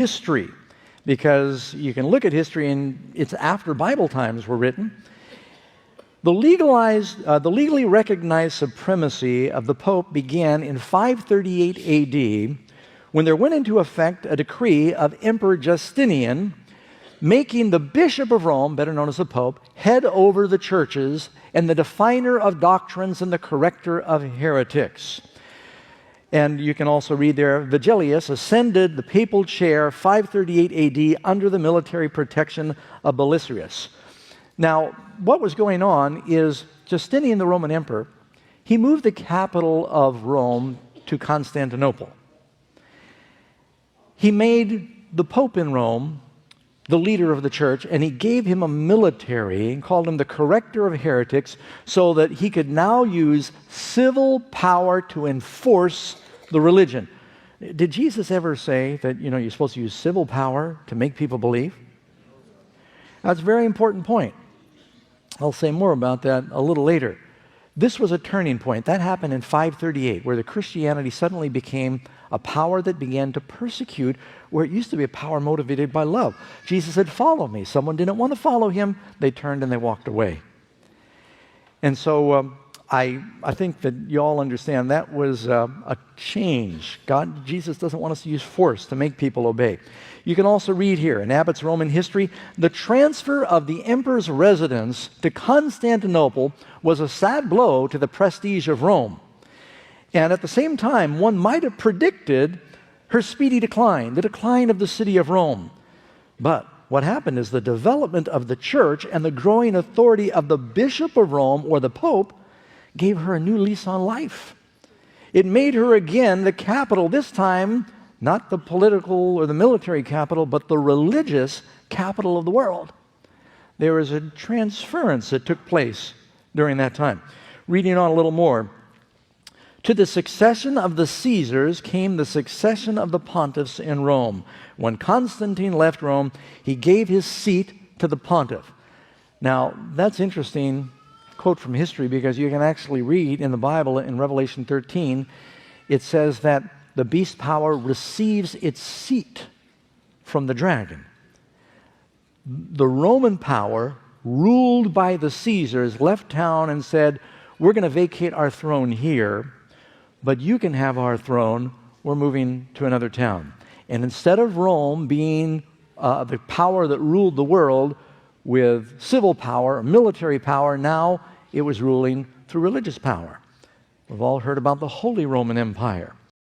history, because you can look at history and it's after Bible times were written. The legally recognized supremacy of the Pope began in 538 AD when there went into effect a decree of Emperor Justinian making the Bishop of Rome, better known as the Pope, head over the churches and the definer of doctrines and the corrector of heretics. And you can also read there, Vigilius ascended the papal chair 538 AD under the military protection of Belisarius. Now, what was going on is Justinian, the Roman emperor, he moved the capital of Rome to Constantinople. He made the Pope in Rome the leader of the church, and he gave him a military and called him the corrector of heretics so that he could now use civil power to enforce the religion. Did Jesus ever say that, you're supposed to use civil power to make people believe? That's a very important point. I'll say more about that a little later. This was a turning point. That happened in 538, where the Christianity suddenly became a power that began to persecute where it used to be a power motivated by love. Jesus said, "Follow me." Someone didn't want to follow him. They turned and they walked away. And so I think that you all understand that was a change. Jesus doesn't want us to use force to make people obey. You can also read here in Abbott's Roman History, the transfer of the emperor's residence to Constantinople was a sad blow to the prestige of Rome. And at the same time, one might have predicted her speedy decline, the decline of the city of Rome. But what happened is the development of the church and the growing authority of the Bishop of Rome, or the Pope, gave her a new lease on life. It made her again the capital, this time not the political or the military capital, but the religious capital of the world. There was a transference that took place during that time. Reading on a little more, to the succession of the Caesars came the succession of the pontiffs in Rome. When Constantine left Rome, he gave his seat to the pontiff. Now, that's interesting quote from history, because you can actually read in the Bible in Revelation 13, it says that the beast power receives its seat from the dragon. The Roman power, ruled by the Caesars, left town and said, "We're going to vacate our throne here, but you can have our throne. We're moving to another town." And instead of Rome being the power that ruled the world with civil power, military power, now it was ruling through religious power. We've all heard about the Holy Roman Empire.